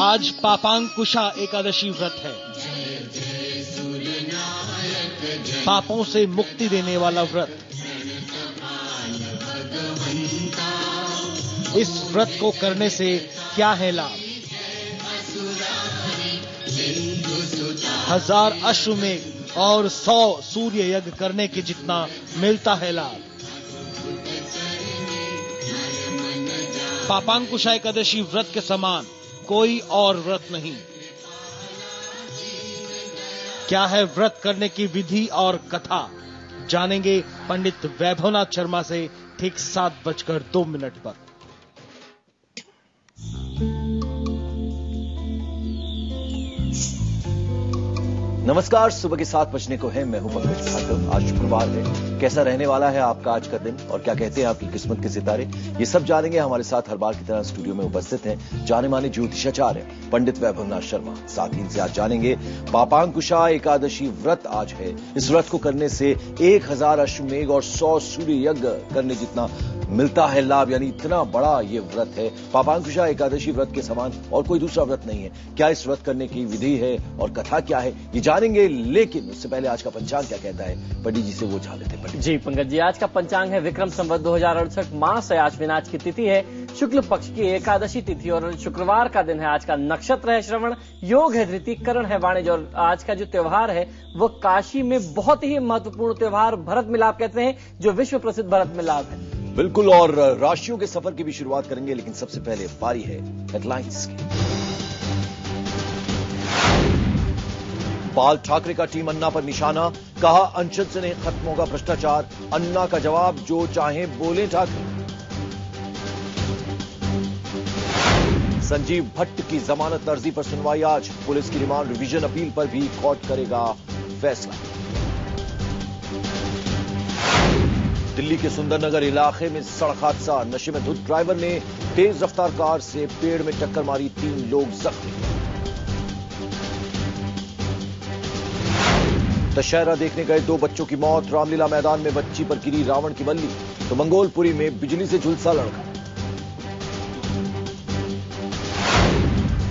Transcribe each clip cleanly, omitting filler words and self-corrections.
आज पापांकुशा एकादशी व्रत है। पापों से मुक्ति देने वाला व्रत। इस व्रत को करने से क्या है लाभ? 1000 अश्वमेध और 100 सूर्य यज्ञ करने के जितना मिलता है लाभ। पापांकुशा एकादशी व्रत के समान कोई और व्रत नहीं। क्या है व्रत करने की विधि और कथा, जानेंगे पंडित वैभवनाथ शर्मा से ठीक 7:02 पर। नमस्कार, सुबह के 7 बजने को है। मैं हूं पंकज भार्गव। आज शुक्रवार है। कैसा रहने वाला है आपका आज का दिन और क्या कहते हैं आपकी किस्मत के सितारे, ये सब जानेंगे। हमारे साथ हर बार की तरह स्टूडियो में उपस्थित हैं जाने माने ज्योतिषाचार्य पंडित वैभवनाथ शर्मा। साथ ही इनसे आज जानेंगे पापांकुशा एकादशी व्रत आज है। इस व्रत को करने से 1000 अश्वमेध और 100 सूर्य यज्ञ करने जितना मिलता है लाभ, यानी इतना बड़ा ये व्रत है। पापांकुशा एकादशी व्रत के समान और कोई दूसरा व्रत नहीं है। क्या इस व्रत करने की विधि है और कथा क्या है, ये जानेंगे। लेकिन उससे पहले आज का पंचांग क्या कहता है, पंडित जी से वो जान लेते हैं। पंडित जी पंकज जी, आज का पंचांग है विक्रम संवत 2068 मास है। आश्विन आज की तिथि है, शुक्ल पक्ष की एकादशी तिथि और शुक्रवार का दिन है। आज का नक्षत्र है श्रवण, योग है धृति, करण है वाणिज्य और आज का जो त्योहार है वो काशी में बहुत ही महत्वपूर्ण त्योहार भरत मिलाप कहते हैं, जो विश्व प्रसिद्ध भरत मिलाप है। बिल्कुल, और राशियों के सफर की भी शुरुआत करेंगे, लेकिन सबसे पहले बारी है हेडलाइंस की। बाल ठाकरे का टीम अन्ना पर निशाना, कहा अंशद से नहीं खत्म होगा भ्रष्टाचार। अन्ना का जवाब, जो चाहे बोले ठाकरे। संजीव भट्ट की जमानत अर्जी पर सुनवाई आज। पुलिस की रिमांड रिवीजन अपील पर भी कोर्ट करेगा फैसला। दिल्ली के सुंदरनगर इलाके में सड़क हादसा, नशे में धुत ड्राइवर ने तेज रफ्तार कार से पेड़ में टक्कर मारी, 3 लोग जख्मी। दशहरा देखने गए 2 बच्चों की मौत, रामलीला मैदान में बच्ची पर गिरी रावण की बल्ली, तो मंगोलपुरी में बिजली से झुलसा लड़का।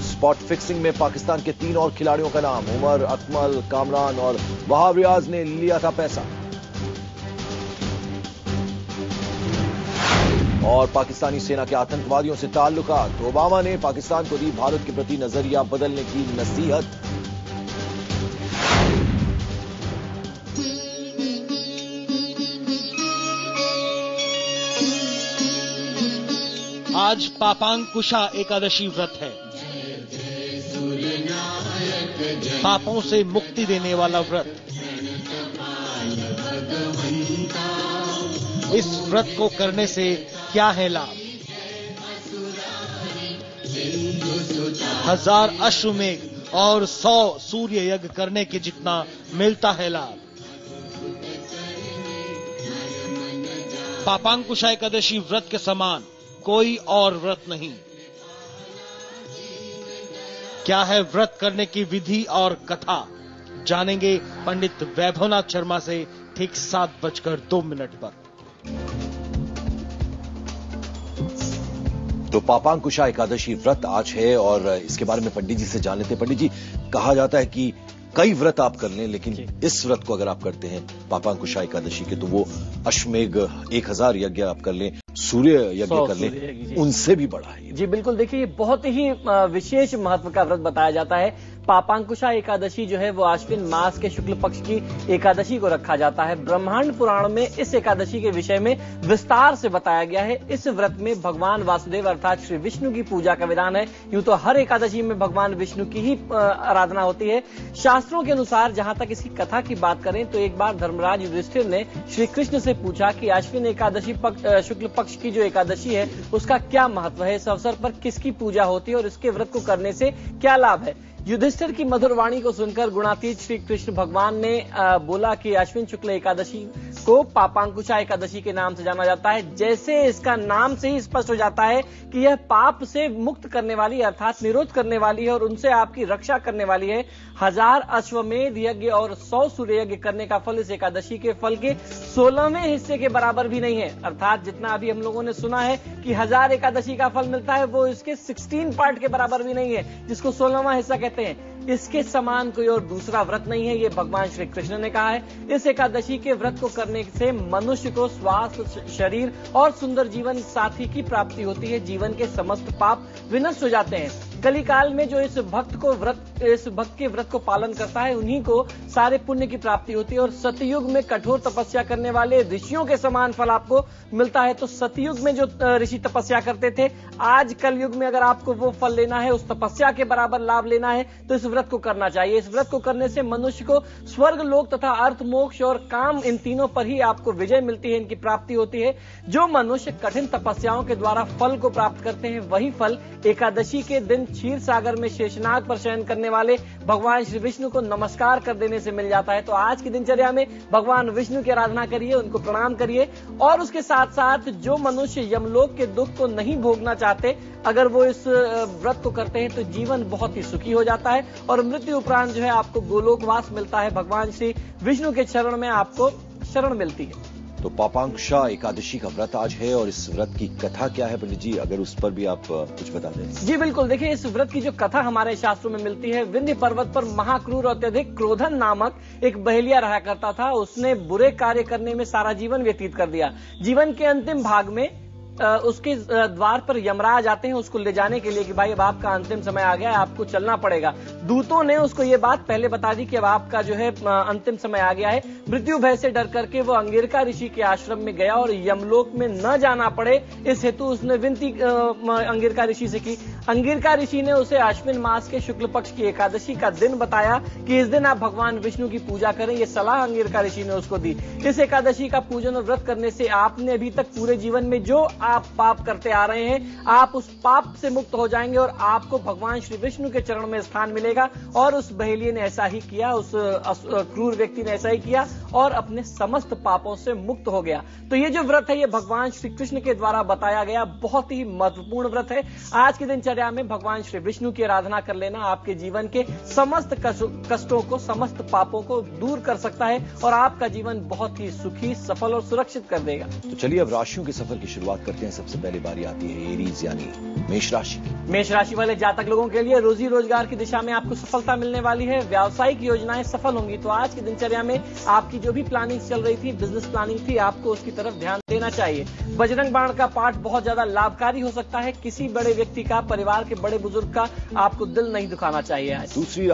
स्पॉट फिक्सिंग में पाकिस्तान के 3 और खिलाड़ियों का नाम, उमर, अकमल, कामरान और वहाब रियाज ने लिया था पैसा। और पाकिस्तानी सेना के आतंकवादियों से ताल्लुकात, ओबामा ने पाकिस्तान को दी भारत के प्रति नजरिया बदलने की नसीहत। आज पापांकुशा एकादशी व्रत है। पापों से मुक्ति देने वाला व्रत। इस व्रत को करने से क्या है लाभ? 1000 अश्वमेध और 100 सूर्य यज्ञ करने के जितना मिलता है लाभ। पापांकुशा एकादशी व्रत के समान कोई और व्रत नहीं। क्या है व्रत करने की विधि और कथा, जानेंगे पंडित वैभवनाथ शर्मा से ठीक 7:02 पर। तो पापांकुशा एकादशी व्रत आज है और इसके बारे में पंडित जी से जान लेते हैं। पंडित जी, कहा जाता है कि कई व्रत आप कर लें, लेकिन इस व्रत को अगर आप करते हैं पापांकुशा एकादशी के, तो वो अश्वमेध 1000 यज्ञ आप कर लें, सूर्य यज्ञ कर लें, उनसे भी बड़ा है। जी बिल्कुल, देखिए ये बहुत ही विशेष महत्व का व्रत बताया जाता है। पापांकुशा एकादशी जो है वो आश्विन मास के शुक्ल पक्ष की एकादशी को रखा जाता है। ब्रह्मांड पुराण में इस एकादशी के विषय में विस्तार से बताया गया है। इस व्रत में भगवान वासुदेव अर्थात श्री विष्णु की पूजा का विधान है। यूं तो हर एकादशी में भगवान विष्णु की ही आराधना होती है। शास्त्रों के अनुसार जहां तक इसकी कथा की बात करें तो एक बार धर्मराज युधिष्ठिर ने श्री कृष्ण से पूछा कि आश्विन एकादशी शुक्ल पक्ष की जो एकादशी है उसका क्या महत्व है, इस अवसर पर किसकी पूजा होती है और इसके व्रत को करने से क्या लाभ है। युधिष्ठिर की मधुर वाणी को सुनकर गुणातीत श्री कृष्ण भगवान ने बोला कि अश्विन शुक्ल एकादशी को पापांकुशा एकादशी के नाम से जाना जाता है। जैसे इसका नाम से ही स्पष्ट हो जाता है कि यह पाप से मुक्त करने वाली अर्थात निरोध करने वाली है और उनसे आपकी रक्षा करने वाली है। 1000 अश्वमेध यज्ञ और 100 सूर्य यज्ञ करने का फल इस एकादशी के फल के 16वें हिस्से के बराबर भी नहीं है। अर्थात जितना अभी हम लोगों ने सुना है कि 1000 एकादशी का फल मिलता है, वो इसके 16 पार्ट के बराबर भी नहीं है, जिसको 16वां हिस्सा कहते हैं। इसके समान कोई और दूसरा व्रत नहीं है, ये भगवान श्री कृष्ण ने कहा है। इस एकादशी के व्रत को करने से मनुष्य को स्वास्थ्य, शरीर और सुंदर जीवन साथी की प्राप्ति होती है। जीवन के समस्त पाप विनष्ट हो जाते हैं। कलिकाल में जो इस भक्त के व्रत को पालन करता है, उन्हीं को सारे पुण्य की प्राप्ति होती है और सतयुग में कठोर तपस्या करने वाले ऋषियों के समान फल आपको मिलता है। तो सतयुग में जो ऋषि तपस्या करते थे, आज कलयुग में अगर आपको वो फल लेना है, उस तपस्या के बराबर लाभ लेना है, तो इस व्रत को करना चाहिए। इस व्रत को करने से मनुष्य को स्वर्ग लोक तथा अर्थ, मोक्ष और काम, इन तीनों पर ही आपको विजय मिलती है, इनकी प्राप्ति होती है। जो मनुष्य कठिन तपस्याओं के द्वारा फल को प्राप्त करते हैं, वही फल एकादशी के दिन क्षीर सागर में शेषनाग पर शयन करने वाले भगवान श्री विष्णु को नमस्कार कर देने से मिल जाता है। तो आज की दिनचर्या में भगवान विष्णु की आराधना करिए, उनको प्रणाम करिए और उसके साथ साथ जो मनुष्य यमलोक के दुख को नहीं भोगना चाहते, अगर वो इस व्रत को करते हैं तो जीवन बहुत ही सुखी हो जाता है और मृत्यु उपरांत जो है आपको गोलोकवास मिलता है। भगवान श्री विष्णु के चरण में आपको शरण मिलती है। तो पापांकुशा एकादशी का व्रत आज है और इस व्रत की कथा क्या है पंडित जी, अगर उस पर भी आप कुछ बता दें। जी बिल्कुल, देखिए इस व्रत की जो कथा हमारे शास्त्रों में मिलती है, विंध्य पर्वत पर महाक्रूर और अत्यधिक क्रोधन नामक एक बहेलिया रहा करता था। उसने बुरे कार्य करने में सारा जीवन व्यतीत कर दिया। जीवन के अंतिम भाग में उसके द्वार पर यमराज आते हैं उसको ले जाने के लिए कि भाई अब आपका अंतिम समय आ गया है, आपको चलना पड़ेगा। दूतों ने उसको ये बात पहले बता दी कि अब आपका जो है अंतिम समय आ गया है। मृत्यु भय से डर करके वो अंगिरका ऋषि के आश्रम में गया और यमलोक में न जाना पड़े, इस हेतु उसने विनती अंगिरका ऋषि से की। अंगिरका ऋषि ने उसे अश्विन मास के शुक्ल पक्ष की एकादशी का दिन बताया कि इस दिन आप भगवान विष्णु की पूजा करें। ये सलाह अंगिरका ऋषि ने उसको दी। इस एकादशी का पूजन और व्रत करने से आपने अभी तक पूरे जीवन में जो आप पाप करते आ रहे हैं, आप उस पाप से मुक्त हो जाएंगे और आपको भगवान श्री विष्णु के चरण में स्थान मिलेगा। और उस बहेलिये ने ऐसा ही किया, उस क्रूर व्यक्ति ने ऐसा ही किया और अपने समस्त पापों से मुक्त हो गया। तो ये जो व्रत है, ये भगवान श्री कृष्ण के द्वारा बताया गया बहुत ही महत्वपूर्ण व्रत है। आज की दिनचर्या में भगवान श्री विष्णु की आराधना कर लेना आपके जीवन के समस्त कष्टों को, समस्त पापों को दूर कर सकता है और आपका जीवन बहुत ही सुखी, सफल और सुरक्षित कर देगा। तो चलिए अब राशियों के सफर की शुरुआत करते हैं। सबसे पहले बारी आती है एरीज यानी मेष राशि की। मेष राशि वाले जातक लोगों के लिए रोजी रोजगार की दिशा में आपको सफलता मिलने वाली है। व्यावसायिक योजनाएं सफल होंगी। तो आज की दिनचर्या में आपकी जो भी प्लानिंग चल रही थी, बिजनेस प्लानिंग थी, आपको उसकी तरफ ध्यान देना चाहिए। बजरंग बाण का पाठ बहुत ज्यादा लाभकारी हो सकता है। किसी बड़े व्यक्ति का, परिवार के बड़े बुजुर्ग का आपको दिल नहीं दुखाना चाहिए आज। दूसरी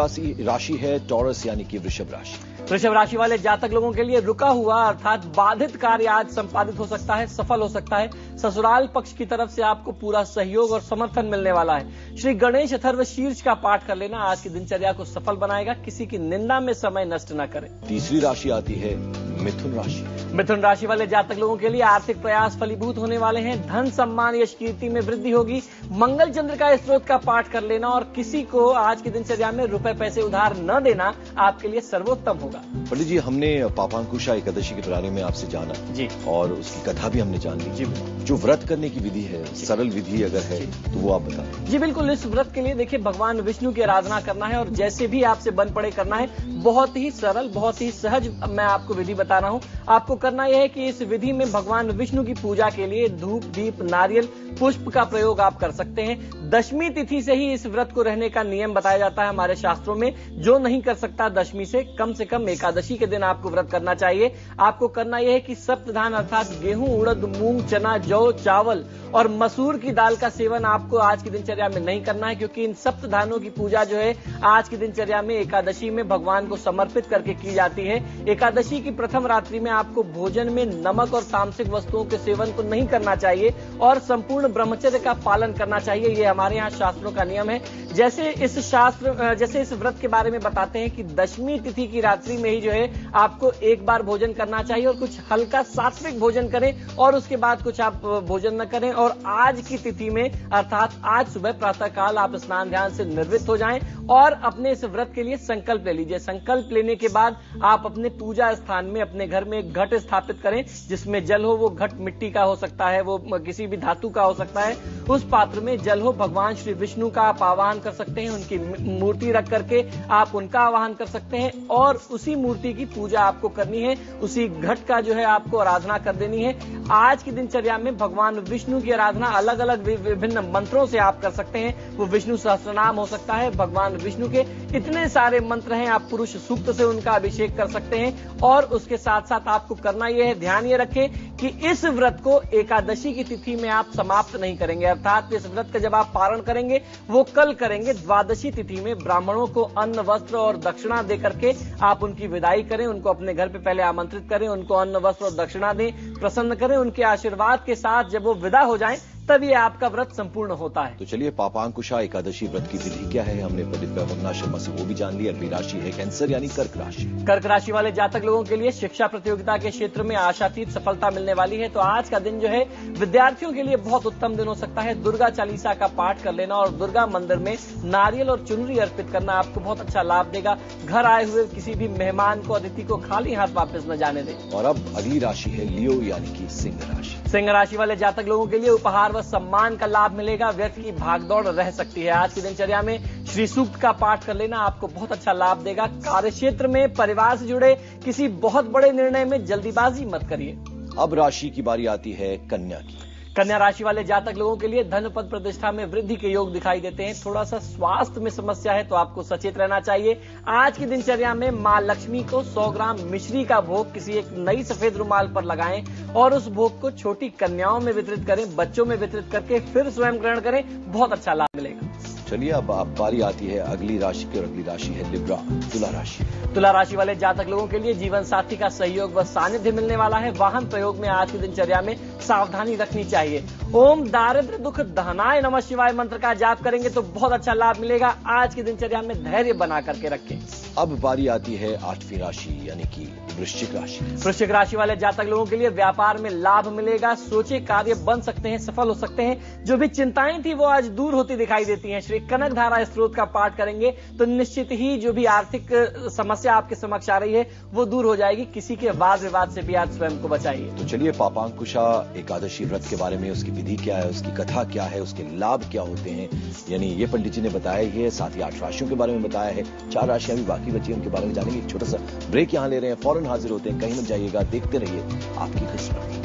राशि है टॉरस यानी कि वृषभ राशि। वृषभ राशि वाले जातक लोगों के लिए रुका हुआ अर्थात बाधित कार्य आज संपादित हो सकता है, सफल हो सकता है। ससुराल पक्ष की तरफ से आपको पूरा सहयोग और समर्थन मिलने वाला है। श्री गणेश अथर्व शीर्ष का पाठ कर लेना आज की दिनचर्या को सफल बनाएगा। किसी की निंदा में समय नष्ट न करें। तीसरी राशि आती है मिथुन राशि। मिथुन राशि वाले जातक लोगों के लिए आर्थिक प्रयास फलीभूत होने वाले हैं। धन, सम्मान, यश, कीर्ति में वृद्धि होगी। मंगल चंद्र का स्त्रोत का पाठ कर लेना और किसी को आज की दिनचर्या में रुपए पैसे उधार न देना आपके लिए सर्वोत्तम होगा। पंडित जी, हमने पापांकुशा एकादशी के बारे में आपसे जाना जी और उसकी कथा भी हमने जान ली जी। जो व्रत करने की विधि है, सरल विधि अगर है तो वो आप बताएं। जी बिल्कुल, इस व्रत के लिए देखिए भगवान विष्णु की आराधना करना है और जैसे भी आपसे बन पड़े करना है। बहुत ही सरल, बहुत ही सहज मैं आपको विधि बता रहा हूँ। आपको करना यह है कि इस विधि में भगवान विष्णु की पूजा के लिए धूप, दीप, नारियल, पुष्प का प्रयोग आप कर सकते हैं। दशमी तिथि से ही इस व्रत को रहने का नियम बताया जाता है हमारे शास्त्रों में। जो नहीं कर सकता दशमी से कम एकादशी के दिन आपको व्रत करना चाहिए। आपको करना यह है कि सप्तधान अर्थात गेहूं, उड़द, मूंग, चना, जौ, चावल और मसूर की दाल का सेवन आपको आज की दिनचर्या में नहीं करना है, क्योंकि इन सप्तधानों की पूजा जो है आज की दिनचर्या में एकादशी में भगवान को समर्पित करके की जाती है। एकादशी की प्रथम रात्रि में आपको भोजन में नमक और तामसिक वस्तुओं के सेवन को नहीं करना चाहिए और संपूर्ण संपूर्ण ब्रह्मचर्य का पालन करना चाहिए। ये हमारे यहाँ शास्त्रों का नियम है। जैसे इस व्रत के बारे में बताते हैं कि दशमी तिथि की रात्रि में ही जो है आपको एक बार भोजन करना चाहिए और कुछ हल्का सात्विक भोजन करें और उसके बाद कुछ आप भोजन न करें। और आज की तिथि में अर्थात आज सुबह प्रातः काल आप स्नान ध्यान से निर्वृत्त हो जाएं और अपने इस व्रत के लिए संकल्प ले लीजिए। संकल्प लेने के बाद आप अपने पूजा स्थान में अपने घर में एक घट स्थापित करें जिसमें जल हो। वो घट मिट्टी का हो सकता है, वो किसी भी धातु का हो सकता है। उस पात्र में जल हो। भगवान श्री विष्णु का आप आवाहन कर सकते हैं, उनकी मूर्ति रख करके आप उनका आवाहन कर सकते हैं और उसी मूर्ति की पूजा आपको करनी है। उसी घट का जो है आपको आराधना कर देनी है। आज की दिनचर्या में भगवान विष्णु की आराधना अलग अलग विभिन्न मंत्रों से आप कर सकते हैं। वो विष्णु सहस्त्रनाम हो सकता है, भगवान विष्णु के इतने सारे मंत्र हैं। आप पुरुष सूक्त से उनका अभिषेक कर सकते हैं और उसके साथ साथ आपको करना यह है, ध्यान ये रखें कि इस व्रत को एकादशी की तिथि में आप समाप्त नहीं करेंगे। अर्थात इस व्रत का जब आप पारण करेंगे वो कल करेंगे। द्वादशी तिथि में ब्राह्मणों को अन्न वस्त्र और दक्षिणा दे करके आप उनकी विदाई करें। उनको अपने घर पे पहले आमंत्रित करें, उनको अन्न वस्त्र और दक्षिणा दें, प्रसन्न करें। उनके आशीर्वाद के साथ जब वो विदा हो जाएं तब ये आपका व्रत संपूर्ण होता है। तो चलिए, पापांकुशा एकादशी व्रत की विधि क्या है हमने पंडित वैभवनाथ शर्मा से वो भी जान लिया। अगली राशि है कैंसर यानी कर्क राशि। कर्क राशि वाले जातक लोगों के लिए शिक्षा प्रतियोगिता के क्षेत्र में आशातीत सफलता मिलने वाली है। तो आज का दिन जो है विद्यार्थियों के लिए बहुत उत्तम दिन हो सकता है। दुर्गा चालीसा का पाठ कर लेना और दुर्गा मंदिर में नारियल और चुनरी अर्पित करना आपको बहुत अच्छा लाभ देगा। घर आए हुए किसी भी मेहमान को, अतिथि को खाली हाथ वापस न जाने दें। और अब अगली राशि है लियो यानी कि सिंह राशि। सिंह राशि वाले जातक लोगों के लिए उपहार व सम्मान का लाभ मिलेगा। व्यर्थ की भागदौड़ रह सकती है। आज की दिनचर्या में श्री सूक्त का पाठ कर लेना आपको बहुत अच्छा लाभ देगा। कार्य क्षेत्र में परिवार से जुड़े किसी बहुत बड़े निर्णय में जल्दीबाजी मत करिए। अब राशि की बारी आती है कन्या की। कन्या राशि वाले जातक लोगों के लिए धन पद प्रतिष्ठा में वृद्धि के योग दिखाई देते हैं। थोड़ा सा स्वास्थ्य में समस्या है तो आपको सचेत रहना चाहिए। आज की दिनचर्या में मां लक्ष्मी को 100 ग्राम मिश्री का भोग किसी एक नई सफेद रुमाल पर लगाएं और उस भोग को छोटी कन्याओं में वितरित करें, बच्चों में वितरित करके फिर स्वयं ग्रहण करें। बहुत अच्छा लाभ मिलेगा। चलिए, अब बारी आती है अगली राशि की और अगली राशि है लिब्रा तुला राशि। तुला राशि वाले जातक लोगों के लिए जीवन साथी का सहयोग व सानिध्य मिलने वाला है। वाहन प्रयोग में आज की दिनचर्या में सावधानी रखनी चाहिए। ओम दारिद्र्य दुख दहनाय नमः शिवाय मंत्र का जाप करेंगे तो बहुत अच्छा लाभ मिलेगा। आज की दिनचर्या में धैर्य बना करके रखें। अब बारी आती है 8वीं राशि यानी कि वृश्चिक राशि। वृश्चिक राशि वाले जातक लोगों के लिए व्यापार में लाभ मिलेगा। सोचे कार्य बन सकते हैं, सफल हो सकते हैं। जो भी चिंताएं थी वो आज दूर होती दिखाई देती हैं। श्री कनक धारा स्त्रोत का पाठ करेंगे तो निश्चित ही जो भी आर्थिक समस्या आपके समक्ष आ रही है वो दूर हो जाएगी। किसी के वाद विवाद से भी आज स्वयं को बचाइए। तो चलिए, पापांकुशा एकादशी व्रत के बारे में, उसकी विधि क्या है, उसकी कथा क्या है, उसके लाभ क्या होते हैं, यानी ये पंडित जी ने बताया ही है। साथ ही 8 राशियों के बारे में बताया है। 4 राशियां भी बाकी बची, उनके बारे में जानेंगे। एक छोटा सा ब्रेक यहां ले रहे हैं, फौरन हाजिर होते हैं। कहीं मत जाइएगा, देखते रहिए आपकी किस्मत।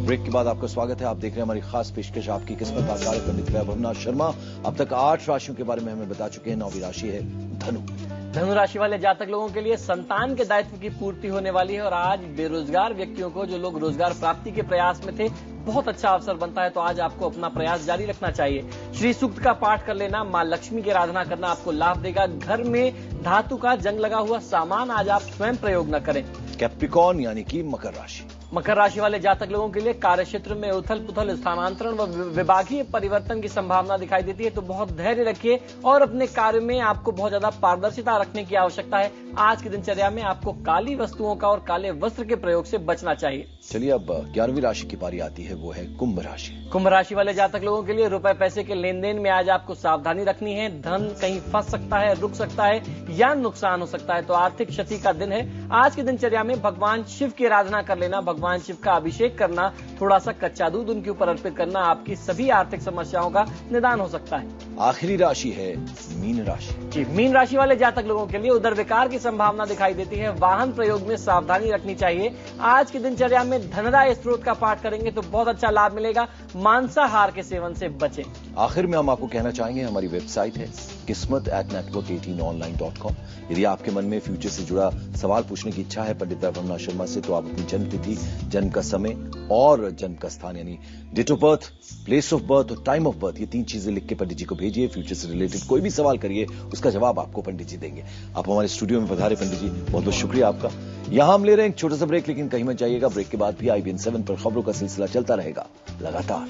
ब्रेक के बाद आपका स्वागत है। आप देख रहे हैं हमारी खास पेशकश आपकी किस्मत। आचार्य पंडित वैभवनाथ शर्मा अब तक 8 राशियों के बारे में हमें बता चुके हैं। 9वीं राशि है धनु। धनु राशि वाले जातक लोगों के लिए संतान के दायित्व की पूर्ति होने वाली है और आज बेरोजगार व्यक्तियों को, जो लोग रोजगार प्राप्ति के प्रयास में थे, बहुत अच्छा अवसर बनता है। तो आज आपको अपना प्रयास जारी रखना चाहिए। श्री सूक्त का पाठ कर लेना, मां लक्ष्मी की आराधना करना आपको लाभ देगा। घर में धातु का जंग लगा हुआ सामान आज आप स्वयं प्रयोग न करें। कैप्रिकॉर्न यानी कि मकर राशि। मकर राशि वाले जातक लोगों के लिए कार्य क्षेत्र में उथल पुथल, स्थानांतरण व विभागीय परिवर्तन की संभावना दिखाई देती है। तो बहुत धैर्य रखिए और अपने कार्य में आपको बहुत ज्यादा पारदर्शिता रखने की आवश्यकता है। आज की दिनचर्या में आपको काली वस्तुओं का और काले वस्त्र के प्रयोग से बचना चाहिए। चलिए, अब 11वीं राशि की पारी आती है, वो है कुंभ राशि। कुंभ राशि वाले जातक लोगों के लिए रुपए पैसे के लेन देन में आज आपको सावधानी रखनी है। धन कहीं फंस सकता है, रुक सकता है या नुकसान हो सकता है। तो आर्थिक क्षति का दिन है। आज की दिनचर्या में भगवान शिव की आराधना कर लेना, भगवान शिव का अभिषेक करना, थोड़ा सा कच्चा दूध उनके ऊपर अर्पित करना आपकी सभी आर्थिक समस्याओं का निदान हो सकता है। आखिरी राशि है मीन राशि। जी, मीन राशि वाले जातक लोगों के लिए उदर विकार की संभावना दिखाई देती है। वाहन प्रयोग में सावधानी रखनी चाहिए। आज की दिनचर्या में धनराय स्त्रोत का पाठ करेंगे तो बहुत अच्छा लाभ मिलेगा। मांसाहार के सेवन से बचें। आखिर में हम आपको कहना चाहेंगे, हमारी वेबसाइट है kismet@network18online.com। यदि आपके मन में फ्यूचर से जुड़ा सवाल पूछने की इच्छा है पंडित वैभवनाथ शर्मा से, तो आप अपनी जन्म तिथि, जन्म का समय और जन्म का स्थान यानी date of birth, place of birth और टाइम ऑफ बर्थ, ये 3 चीजें लिख के पंडित जी को भेजिए। फ्यूचर से रिलेटेड कोई भी सवाल करिए, उसका जवाब आपको पंडित जी देंगे। आप हमारे स्टूडियो में पधारे पंडित जी, बहुत बहुत शुक्रिया आपका। यहां हम ले रहे हैं एक छोटा सा ब्रेक, लेकिन कहीं मत जाइएगा। ब्रेक के बाद भी IBN 7 पर खबरों का सिलसिला चलता रहेगा लगातार।